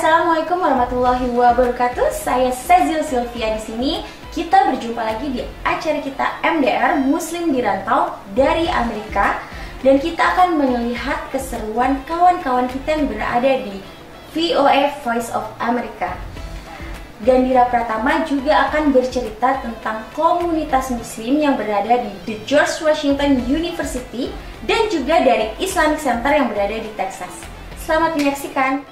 Assalamualaikum warahmatullahi wabarakatuh. Saya Sezil Sylvia di sini. Kita berjumpa lagi di acara kita MDR Muslim di Rantau dari Amerika, dan kita akan melihat keseruan kawan-kawan kita yang berada di VOA Voice of America. Gandhira Pratama juga akan bercerita tentang komunitas muslim yang berada di The George Washington University dan juga dari Islamic Center yang berada di Texas. Selamat menyaksikan.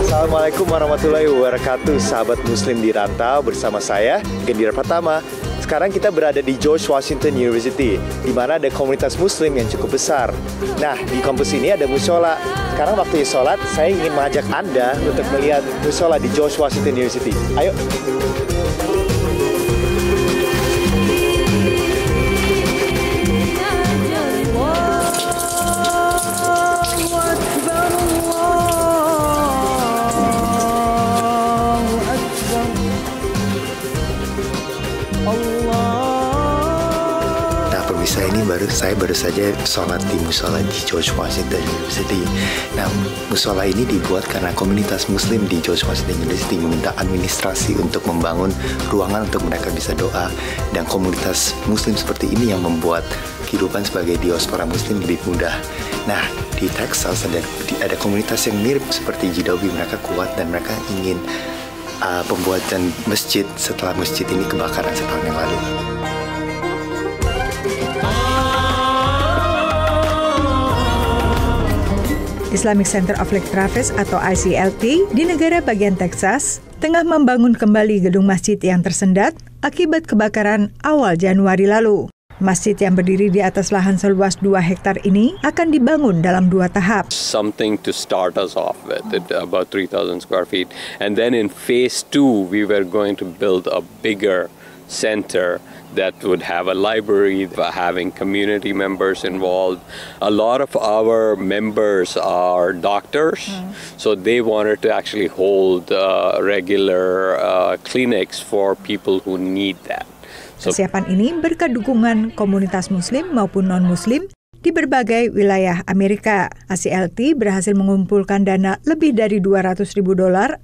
Assalamualaikum warahmatullahi wabarakatuh, sahabat muslim di rantau, bersama saya Gandhira Pratama. Sekarang kita berada di George Washington University, di mana ada komunitas muslim yang cukup besar. Nah, di kampus ini ada mushola. Sekarang waktunya sholat, saya ingin mengajak Anda untuk melihat mushola di George Washington University. Ayo. Saya baru saja sholat di musola di George Washington University. Nah, musola ini dibuat karena komunitas muslim di George Washington University meminta administrasi untuk membangun ruangan untuk mereka bisa doa. Dan komunitas muslim seperti ini yang membuat kehidupan sebagai diaspora muslim lebih mudah. Nah, di Texas ada komunitas yang mirip seperti GW. Mereka kuat dan mereka ingin pembuatan masjid setelah masjid ini kebakaran setahun yang lalu. Islamic Center of Lake Travis atau ICLT di negara bagian Texas tengah membangun kembali gedung masjid yang tersendat akibat kebakaran awal Januari lalu. Masjid yang berdiri di atas lahan seluas 2 hektar ini akan dibangun dalam 2 tahap. Something to start us off with, about 3,000 square feet. And then in phase 2, we were going to build a bigger center that would have a library, having community members involved. A lot of our members are doctors, so they wanted to actually hold regular clinics for people who need that. Kesiapan ini berkat dukungan komunitas muslim maupun non-muslim di berbagai wilayah Amerika. ICLT berhasil mengumpulkan dana lebih dari $200.000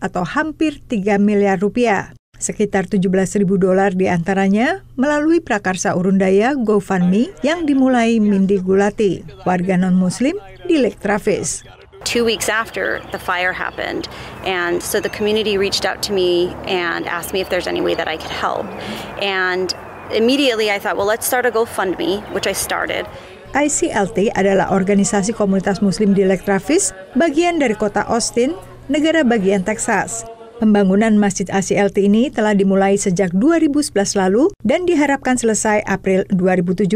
atau hampir 3 miliar rupiah. Sekitar $17.000 diantaranya melalui prakarsa urun daya GoFundMe yang dimulai Mindy Gulati, warga non-muslim di Lake Travis. 2 weeks after the fire happened, and so the community reached out to me and asked me if there's any way that I could help. And immediately I thought, well, let's start a GoFundMe, which I started. ICLT adalah organisasi komunitas muslim di Lake Travis, bagian dari kota Austin, negara bagian Texas. Pembangunan Masjid ICLT ini telah dimulai sejak 2011 lalu dan diharapkan selesai April 2017,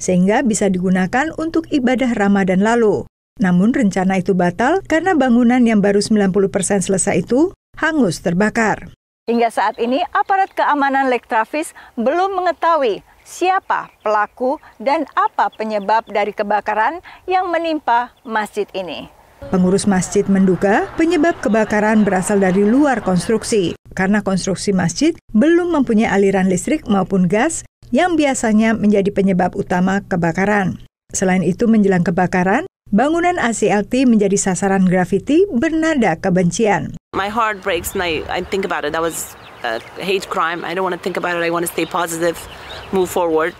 sehingga bisa digunakan untuk ibadah Ramadan lalu. Namun rencana itu batal karena bangunan yang baru 90% selesai itu hangus terbakar. Hingga saat ini, aparat keamanan Lake Travis belum mengetahui siapa pelaku dan apa penyebab dari kebakaran yang menimpa masjid ini. Pengurus masjid menduga penyebab kebakaran berasal dari luar konstruksi, karena konstruksi masjid belum mempunyai aliran listrik maupun gas yang biasanya menjadi penyebab utama kebakaran. Selain itu, menjelang kebakaran, bangunan ICLT menjadi sasaran grafiti bernada kebencian. My heart breaks and I think about it. That was a hate crime. I don't want to think about it. I want to stay positive, move forward.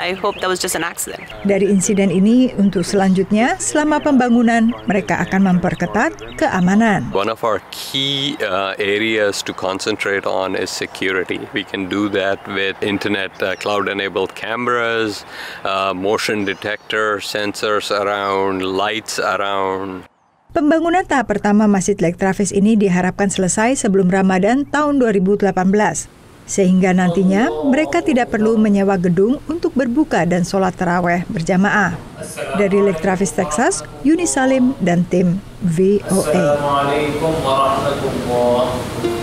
I hope that was just an accident. Dari insiden ini, untuk selanjutnya, selama pembangunan, mereka akan memperketat keamanan. One of our key areas to concentrate on is security. We can do that with internet cloud-enabled cameras, motion detector sensors around, lights around. Pembangunan tahap pertama Masjid Lake Travis ini diharapkan selesai sebelum Ramadan tahun 2018. Sehingga nantinya mereka tidak perlu menyewa gedung untuk berbuka dan sholat taraweh berjamaah. Dari Lake Travis, Texas, Yuni Salim dan tim VOA. Assalamualaikum warahmatullahi.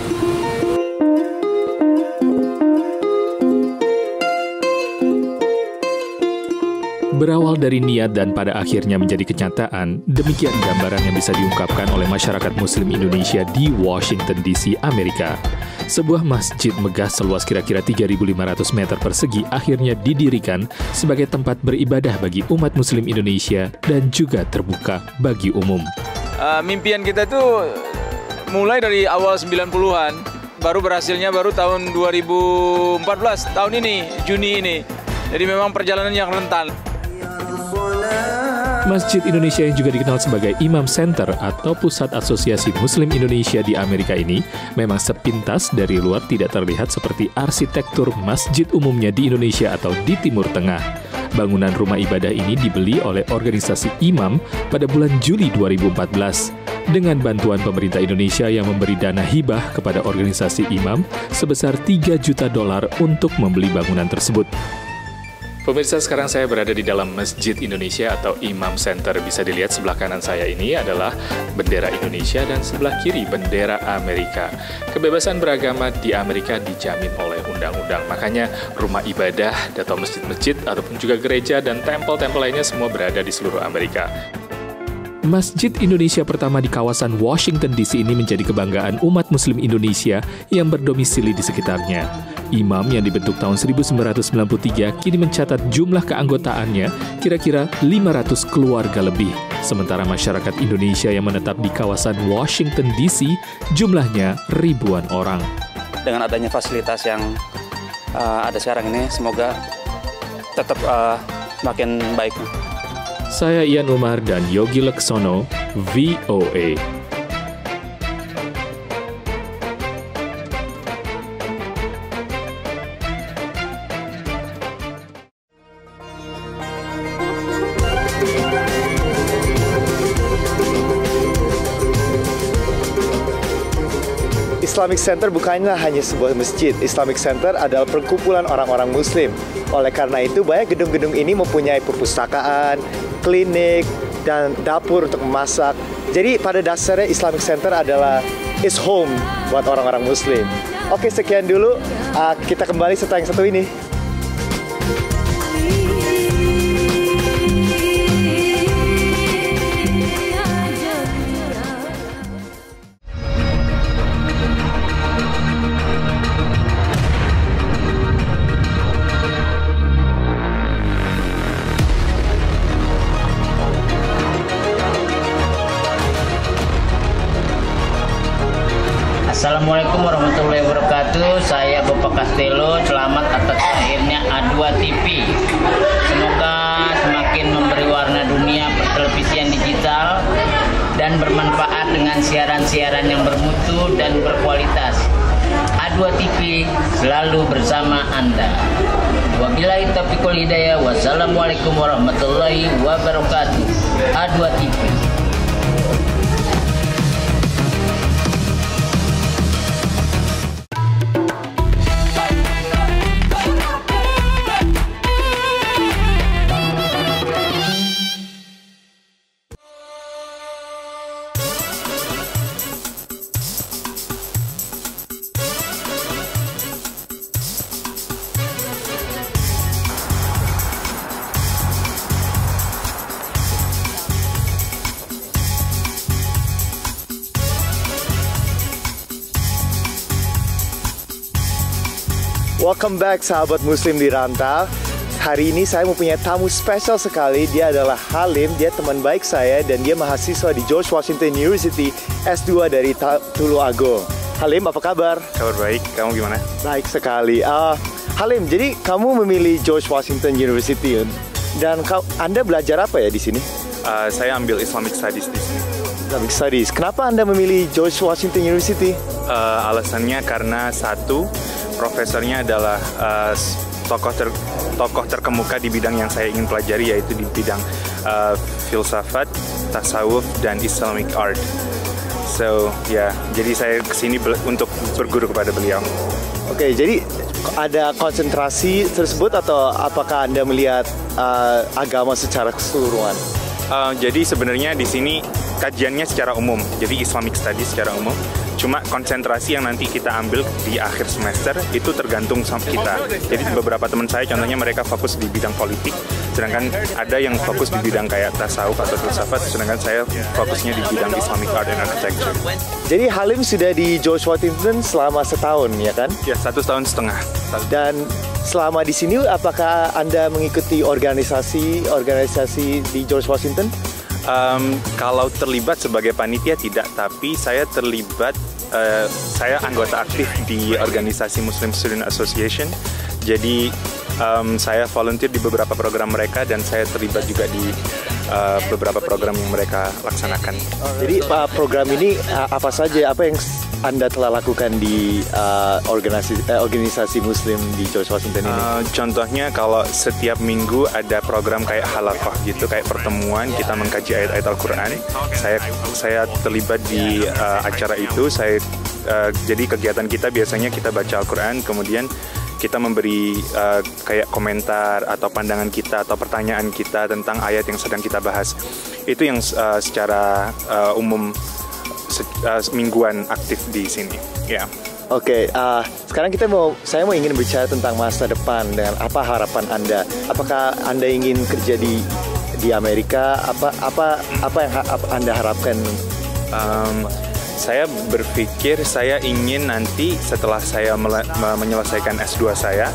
Berawal dari niat dan pada akhirnya menjadi kenyataan, demikian gambaran yang bisa diungkapkan oleh masyarakat Muslim Indonesia di Washington DC, Amerika. Sebuah masjid megah seluas kira-kira 3.500 meter persegi akhirnya didirikan sebagai tempat beribadah bagi umat Muslim Indonesia dan juga terbuka bagi umum. Mimpian kita itu mulai dari awal 90-an, baru berhasilnya baru tahun 2014, tahun ini, Juni ini. Jadi memang perjalanan yang rentan. Masjid Indonesia yang juga dikenal sebagai Imam Center atau Pusat Asosiasi Muslim Indonesia di Amerika ini memang sepintas dari luar tidak terlihat seperti arsitektur masjid umumnya di Indonesia atau di Timur Tengah. Bangunan rumah ibadah ini dibeli oleh organisasi Imam pada bulan Juli 2014 dengan bantuan pemerintah Indonesia yang memberi dana hibah kepada organisasi Imam sebesar $3 juta untuk membeli bangunan tersebut. Pemirsa, sekarang saya berada di dalam Masjid Indonesia atau Imam Center. Bisa dilihat sebelah kanan saya ini adalah bendera Indonesia dan sebelah kiri bendera Amerika. Kebebasan beragama di Amerika dijamin oleh undang-undang. Makanya rumah ibadah atau masjid-masjid ataupun juga gereja dan tempel-tempel lainnya semua berada di seluruh Amerika. Masjid Indonesia pertama di kawasan Washington DC ini menjadi kebanggaan umat Muslim Indonesia yang berdomisili di sekitarnya. Imam yang dibentuk tahun 1993 kini mencatat jumlah keanggotaannya kira-kira 500 keluarga lebih. Sementara masyarakat Indonesia yang menetap di kawasan Washington DC jumlahnya ribuan orang. Dengan adanya fasilitas yang ada sekarang ini, semoga tetap makin baik. Saya Ian Umar dan Yogi Leksono, VOA. Islamic Center bukanlah hanya sebuah masjid. Islamic Center adalah perkumpulan orang-orang Muslim. Oleh karena itu, banyak gedung-gedung ini mempunyai perpustakaan, klinik, dan dapur untuk memasak. Jadi pada dasarnya Islamic Center adalah is home buat orang-orang Muslim. Oke, sekian dulu. Kita kembali setelah yang satu ini. Assalamualaikum warahmatullahi wabarakatuh. Saya Bapak Castello. Selamat atas lahirnya A2 TV. Semoga semakin memberi warna dunia pertelevisian digital dan bermanfaat dengan siaran-siaran yang bermutu dan berkualitas. A2 TV selalu bersama Anda. Wabillahi taufiq wal hidayah. Wassalamualaikum warahmatullahi wabarakatuh. A2 TV. Welcome back sahabat Muslim di Rantau. Hari ini saya mempunyai tamu spesial sekali. Dia adalah Halim, dia teman baik saya dan dia mahasiswa di George Washington University S2 dari Tuluago. Halim, apa kabar? Kabar baik, kamu gimana? Baik sekali. Halim, jadi kamu memilih George Washington University dan Anda belajar apa ya di sini? Saya ambil Islamic Studies di sini. Islamic Studies. Kenapa Anda memilih George Washington University? Alasannya karena satu, profesornya adalah tokoh terkemuka di bidang yang saya ingin pelajari, yaitu di bidang filsafat, tasawuf, dan Islamic art. So, jadi saya kesini untuk berguru kepada beliau. Oke, jadi ada konsentrasi tersebut atau apakah Anda melihat agama secara keseluruhan? Jadi sebenarnya di sini kajiannya secara umum, jadi Islamic Studies secara umum. Cuma konsentrasi yang nanti kita ambil di akhir semester itu tergantung sama kita. Jadi beberapa teman saya contohnya mereka fokus di bidang politik, sedangkan ada yang fokus di bidang kayak tasawuf atau filsafat, sedangkan saya fokusnya di bidang Islamic Art and Architecture. Jadi Halim sudah di George Washington selama setahun, ya kan? Ya, 1,5 tahun. Dan selama di sini, apakah Anda mengikuti organisasi di George Washington? Kalau terlibat sebagai panitia tidak, tapi saya terlibat, saya anggota aktif di organisasi Muslim Student Association. Jadi saya volunteer di beberapa program mereka dan saya terlibat juga di beberapa program yang mereka laksanakan. Jadi program ini apa saja? Apa yang Anda telah lakukan di organisasi Muslim di George Washington ini? Contohnya kalau setiap minggu ada program kayak halaqah gitu, kayak pertemuan kita mengkaji ayat-ayat Al-Quran. Saya terlibat di acara itu. Jadi kegiatan kita biasanya kita baca Al-Quran, kemudian kita memberi kayak komentar atau pandangan kita atau pertanyaan kita tentang ayat yang sedang kita bahas. Itu yang secara umum mingguan aktif di sini. Ya. Oke, sekarang saya mau ingin bicara tentang masa depan dengan apa harapan Anda. Apakah Anda ingin kerja di Amerika? Apa yang Anda harapkan? Saya berpikir saya ingin nanti setelah saya menyelesaikan S2 saya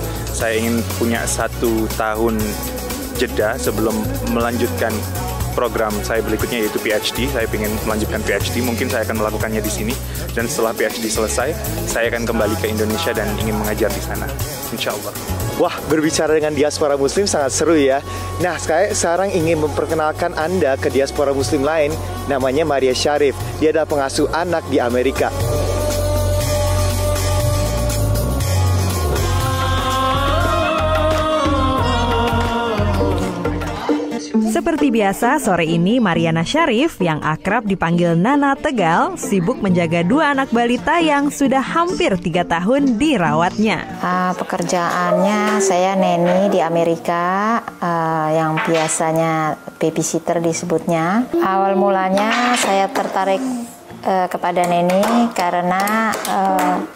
ingin punya 1 tahun jeda sebelum melanjutkan program saya berikutnya, yaitu PhD. Saya ingin melanjutkan PhD, mungkin saya akan melakukannya di sini. Dan setelah PhD selesai, saya akan kembali ke Indonesia dan ingin mengajar di sana, insya Allah. Wah, berbicara dengan diaspora Muslim sangat seru ya. Nah, saya sekarang ingin memperkenalkan Anda ke diaspora Muslim lain, namanya Maria Syarif. Dia adalah pengasuh anak di Amerika. Seperti biasa, sore ini Mariana Syarif yang akrab dipanggil Nana Tegal sibuk menjaga 2 anak balita yang sudah hampir 3 tahun dirawatnya. Pekerjaannya saya neni di Amerika, yang biasanya babysitter disebutnya. Awal mulanya saya tertarik kepada neni karena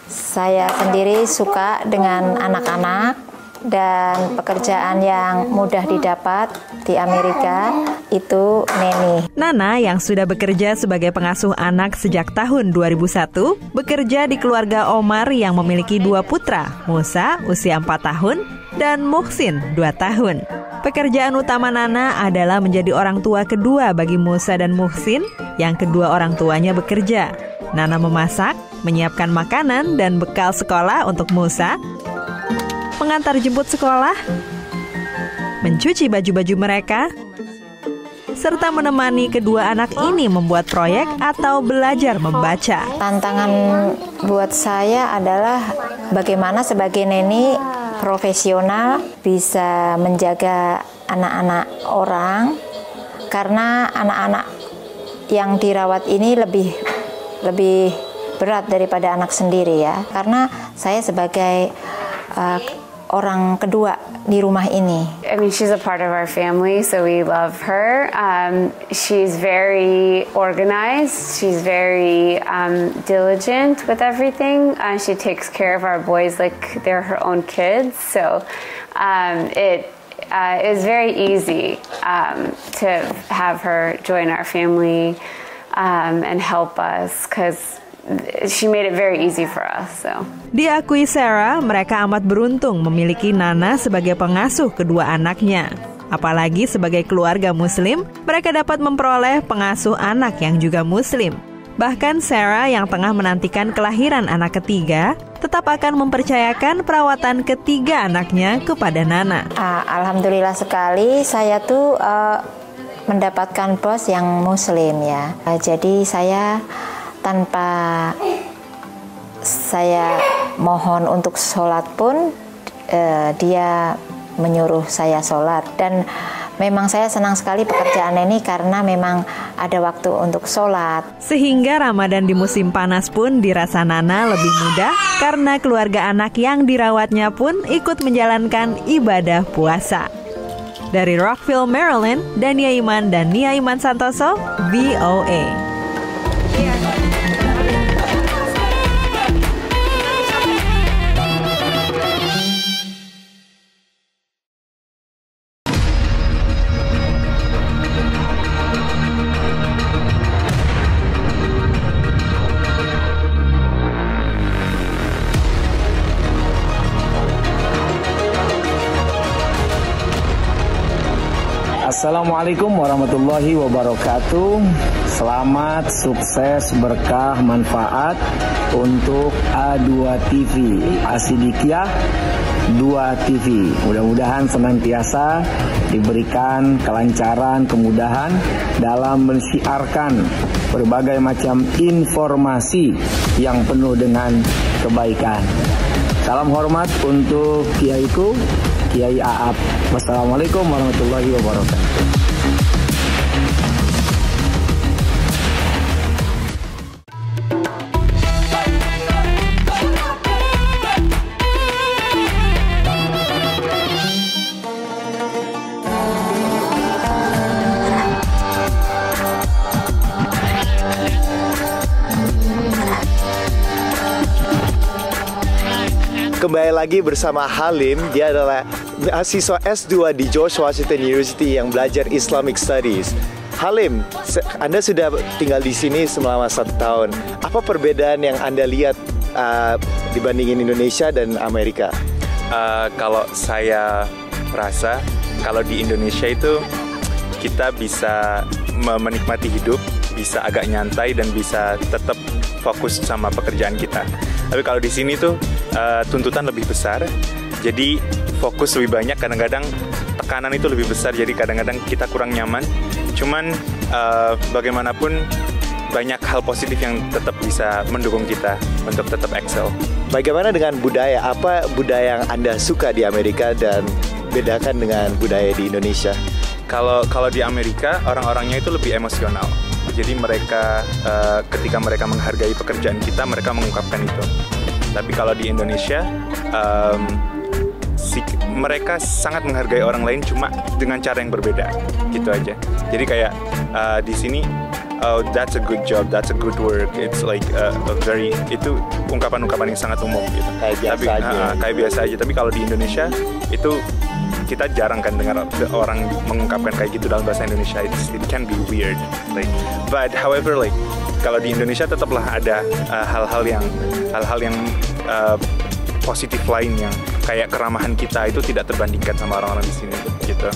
saya sendiri suka dengan anak-anak. Dan pekerjaan yang mudah didapat di Amerika itu neni. Nana yang sudah bekerja sebagai pengasuh anak sejak tahun 2001, bekerja di keluarga Omar yang memiliki 2 putra, Musa usia 4 tahun dan Muhsin 2 tahun. Pekerjaan utama Nana adalah menjadi orang tua kedua bagi Musa dan Muhsin yang kedua orang tuanya bekerja. Nana memasak, menyiapkan makanan dan bekal sekolah untuk Musa, mengantar jemput sekolah, mencuci baju-baju mereka, serta menemani kedua anak ini membuat proyek atau belajar membaca. Tantangan buat saya adalah bagaimana sebagai neni profesional bisa menjaga anak-anak orang, karena anak-anak yang dirawat ini lebih berat daripada anak sendiri ya. Karena saya sebagai orang kedua di rumah ini. I mean, she's a part of our family, so we love her. She's very organized. She's very diligent with everything. She takes care of our boys like they're her own kids. So it is very easy to have her join our family and help us, because she made it very easy for us. So. Diakui Sarah, mereka amat beruntung memiliki Nana sebagai pengasuh kedua anaknya. Apalagi sebagai keluarga Muslim, mereka dapat memperoleh pengasuh anak yang juga Muslim. Bahkan Sarah yang tengah menantikan kelahiran anak ketiga, tetap akan mempercayakan perawatan ketiga anaknya kepada Nana. Alhamdulillah sekali, saya tuh mendapatkan bos yang Muslim ya. Jadi saya tanpa saya mohon untuk sholat pun dia menyuruh saya sholat. Dan memang saya senang sekali pekerjaan ini karena memang ada waktu untuk sholat. Sehingga Ramadan di musim panas pun dirasa Nana lebih mudah karena keluarga anak yang dirawatnya pun ikut menjalankan ibadah puasa. Dari Rockville, Maryland, Dania Iman dan Nia Iman Santoso, VOA. Assalamualaikum warahmatullahi wabarakatuh. Selamat, sukses, berkah, manfaat untuk A2 TV, Asidikiah 2 TV. Mudah-mudahan senantiasa diberikan kelancaran, kemudahan dalam mensiarkan berbagai macam informasi yang penuh dengan kebaikan. Salam hormat untuk Kiaiku, Kiai Aap. Wassalamualaikum warahmatullahi wabarakatuh. Kembali lagi bersama Halim. Dia adalah mahasiswa S2 di George Washington University yang belajar Islamic Studies. Halim, Anda sudah tinggal di sini selama 1 tahun. Apa perbedaan yang Anda lihat dibandingin Indonesia dan Amerika? Kalau saya rasa, kalau di Indonesia itu kita bisa menikmati hidup, bisa agak nyantai dan bisa tetap fokus sama pekerjaan kita. Tapi kalau di sini tuh tuntutan lebih besar, jadi fokus lebih banyak. Kadang-kadang tekanan itu lebih besar, jadi kadang-kadang kita kurang nyaman. Cuman bagaimanapun banyak hal positif yang tetap bisa mendukung kita untuk tetap excel. Bagaimana dengan budaya? Apa budaya yang Anda suka di Amerika dan bedakan dengan budaya di Indonesia? Kalau di Amerika orang-orangnya itu lebih emosional. Jadi mereka ketika mereka menghargai pekerjaan kita, mereka mengungkapkan itu. Tapi kalau di Indonesia, mereka sangat menghargai orang lain, cuma dengan cara yang berbeda, gitu aja. Jadi kayak di sini, oh that's a good job, that's a good work. It's like itu ungkapan-ungkapan yang sangat umum gitu. Kayak biasa aja. Tapi kalau di Indonesia itu kita jarang kan dengar orang mengungkapkan kayak gitu dalam bahasa Indonesia. It can be weird, like, but however, like kalau di Indonesia tetaplah ada hal-hal yang positif lain yang kayak keramahan kita itu tidak terbandingkan sama orang-orang di sini gitu.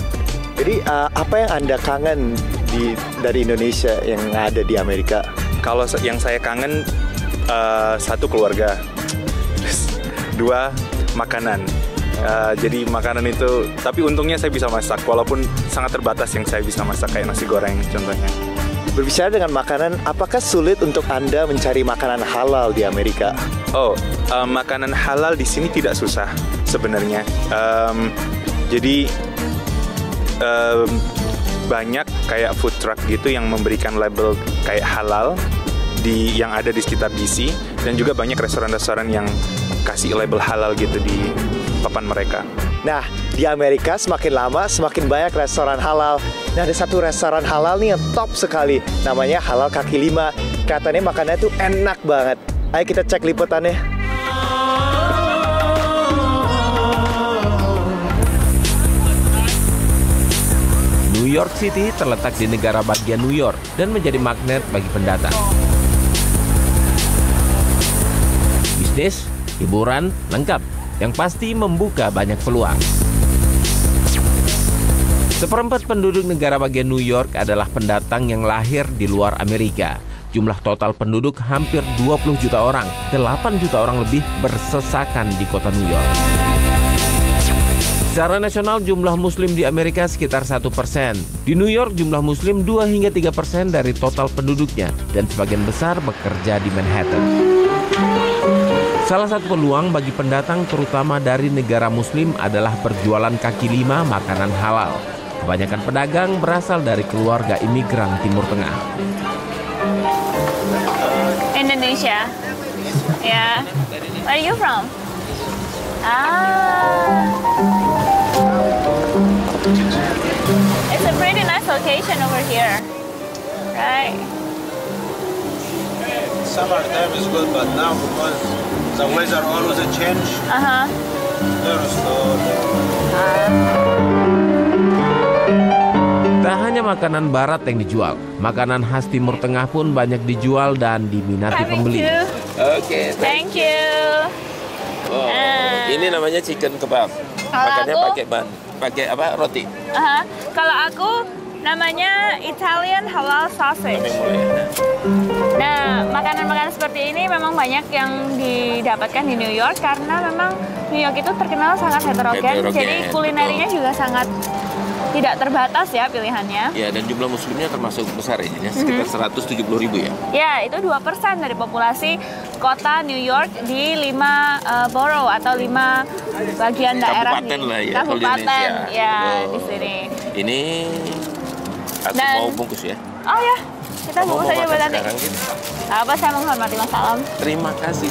Jadi apa yang Anda kangen dari Indonesia yang ada di Amerika? Kalau yang saya kangen, 1 keluarga, 2 makanan. Jadi makanan itu, tapi untungnya saya bisa masak, walaupun sangat terbatas yang saya bisa masak, kayak nasi goreng contohnya. Berbicara dengan makanan, apakah sulit untuk Anda mencari makanan halal di Amerika? Makanan halal di sini tidak susah sebenarnya. Jadi banyak kayak food truck gitu yang memberikan label kayak halal yang ada di sekitar DC, dan juga banyak restoran-restoran yang kasih label halal gitu di papan mereka. Nah, di Amerika semakin lama semakin banyak restoran halal. Nah, ada satu restoran halal nih yang top sekali, namanya Halal Kaki Lima. Katanya makanannya tuh enak banget. Ayo kita cek liputannya. New York City terletak di negara bagian New York dan menjadi magnet bagi pendatang. Bisnis, hiburan, lengkap, yang pasti membuka banyak peluang. Seperempat penduduk negara bagian New York adalah pendatang yang lahir di luar Amerika. Jumlah total penduduk hampir 20 juta orang, 8 juta orang lebih bersesakan di kota New York. Secara nasional jumlah muslim di Amerika sekitar 1%. Di New York jumlah muslim 2 hingga 3% dari total penduduknya, dan sebagian besar bekerja di Manhattan. Salah satu peluang bagi pendatang terutama dari negara muslim adalah berjualan kaki lima makanan halal. Kebanyakan pedagang berasal dari keluarga imigran Timur Tengah. Indonesia. Yeah. Where are you from? It's a pretty nice location over here. Right. Summertime is good, but now because the weather always change. Tak hanya makanan barat yang dijual, makanan khas Timur Tengah pun banyak dijual dan diminati pembeli. Oke, thank you. Ini namanya chicken kebab. Makannya pakai ban. pakai apa roti? Kalau aku namanya Italian halal sausage. Nah, makanan-makanan seperti ini memang banyak yang didapatkan di New York karena memang New York itu terkenal sangat heterogen. Jadi kulinerinya juga sangat tidak terbatas ya pilihannya. Ya, dan jumlah muslimnya termasuk besar ya, sekitar 170.000 ya. Ya, itu 2% dari populasi kota New York di 5 borough atau 5 bagian daerah kabupaten di lah ya, kabupaten ya di sini. Ini aku mau bungkus ya. Oh ya, kita bungkus aja buat nanti. Apa, saya menghormati Mas Salam. Terima kasih.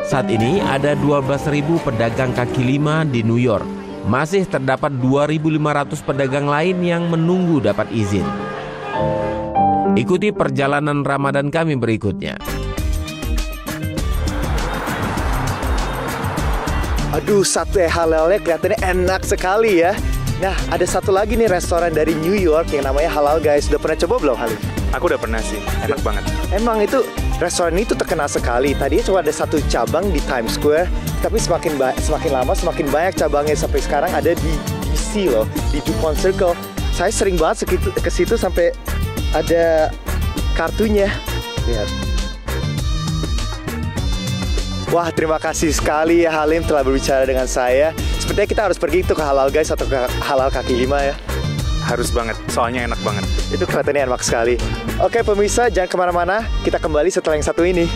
Saat ini ada 12.000 pedagang kaki lima di New York. Masih terdapat 2.500 pedagang lain yang menunggu dapat izin. Ikuti perjalanan Ramadan kami berikutnya. Aduh, sate halalnya kelihatannya enak sekali ya. Nah, ada satu lagi nih restoran dari New York yang namanya Halal Guys. Udah pernah coba belum, Halim? Aku udah pernah sih, enak banget. Emang itu restoran itu terkenal sekali. Tadinya cuma ada satu cabang di Times Square, tapi semakin lama semakin banyak cabangnya, sampai sekarang ada di DC loh, di DuPont Circle. Saya sering banget ke situ sampai ada kartunya. Lihat. Wah, terima kasih sekali ya Halim telah berbicara dengan saya. Sepertinya kita harus pergi ke Halal Guys atau ke Halal Kaki Lima ya. Harus banget, soalnya enak banget. Itu kelihatannya enak sekali. Oke pemirsa, jangan kemana-mana. Kita kembali setelah yang satu ini.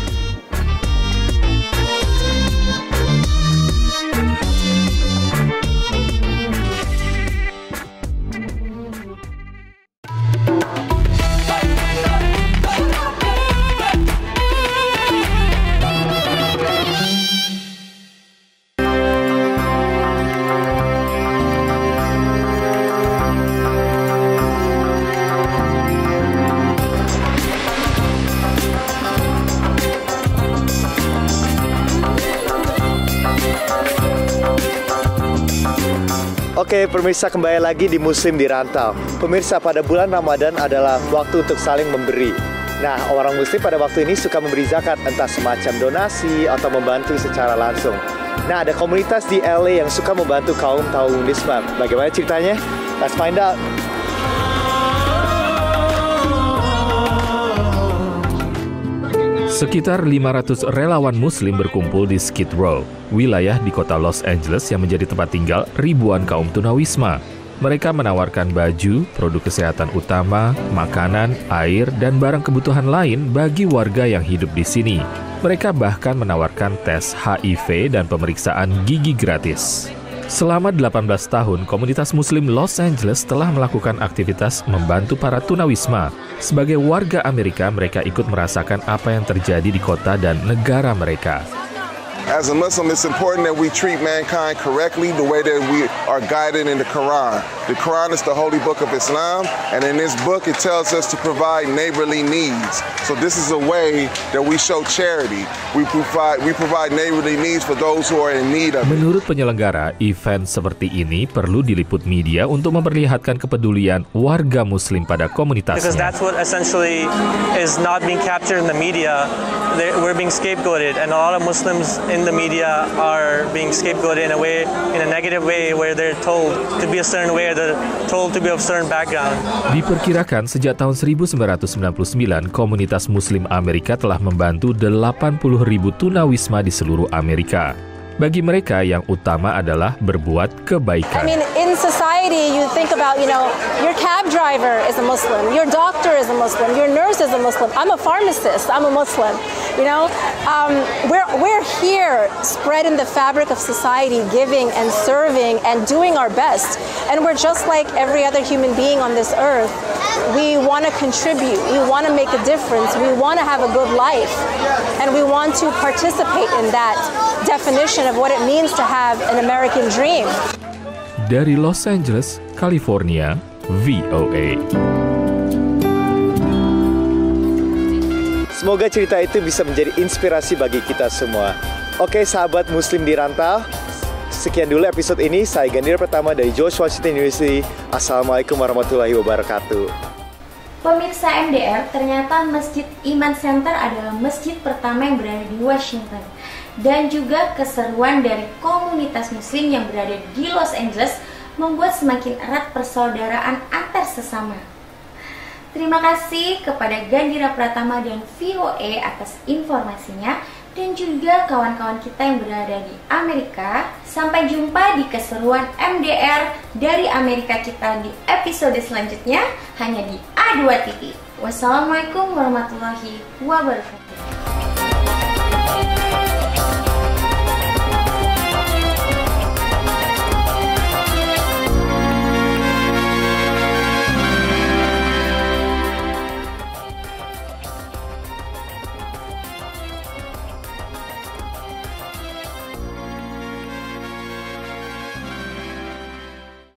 Oke, pemirsa, kembali lagi di Muslim di Rantau. Pemirsa, pada bulan Ramadan adalah waktu untuk saling memberi. Nah, orang Muslim pada waktu ini suka memberi zakat, entah semacam donasi atau membantu secara langsung. Nah, ada komunitas di LA yang suka membantu kaum tunawisma. Bagaimana ceritanya? Let's find out. Sekitar 500 relawan Muslim berkumpul di Skid Row, wilayah di kota Los Angeles yang menjadi tempat tinggal ribuan kaum tunawisma. Mereka menawarkan baju, produk kesehatan utama, makanan, air, dan barang kebutuhan lain bagi warga yang hidup di sini. Mereka bahkan menawarkan tes HIV dan pemeriksaan gigi gratis. Selama 18 tahun, komunitas Muslim Los Angeles telah melakukan aktivitas membantu para tunawisma. Sebagai warga Amerika, mereka ikut merasakan apa yang terjadi di kota dan negara mereka. As a Muslim, it's important that we treat mankind correctly the way that we are guided in the Quran. The Quran is the holy book of Islam, and in this book it tells us to provide neighborly needs. So this is a way that we show charity. We provide neighborly needs for those who are in need of it. Menurut penyelenggara, event seperti ini perlu diliput media untuk memperlihatkan kepedulian warga Muslim pada komunitasnya. Because that's what essentially is not being captured in the media. We're being scapegoated, and a lot of Muslims in the media are being scapegoated in a negative way, where they're told to be a certain way, or they're told to be of a certain background. Diperkirakan sejak tahun 1999, komunitas Muslim Amerika telah membantu 80.000 tunawisma di seluruh Amerika. Bagi mereka yang utama adalah berbuat kebaikan. I mean, in society, you think about, your cab driver is a Muslim, your doctor is a Muslim, your nurse is a Muslim. I'm a pharmacist, I'm a Muslim. We're here spreading the fabric of society, giving and serving and doing our best. And we're just like every other human being on this earth. We want to contribute, we want to make a difference, we want to have a good life, and we want to participate in that definition of what it means to have an American dream. Dari Los Angeles, California, VOA. Semoga cerita itu bisa menjadi inspirasi bagi kita semua. Oke, sahabat Muslim di Rantau, sekian dulu episode ini. Saya Gandir pertama dari George Washington University. Assalamualaikum warahmatullahi wabarakatuh. Pemirsa MDR, ternyata Masjid Iman Center adalah masjid pertama yang berada di Washington. Dan juga keseruan dari komunitas Muslim yang berada di Los Angeles membuat semakin erat persaudaraan antar sesama. Terima kasih kepada Gandhira Pratama dan VOA atas informasinya, dan juga kawan-kawan kita yang berada di Amerika. Sampai jumpa di keseruan MDR dari Amerika kita di episode selanjutnya hanya di A2 TV. Wassalamualaikum warahmatullahi wabarakatuh.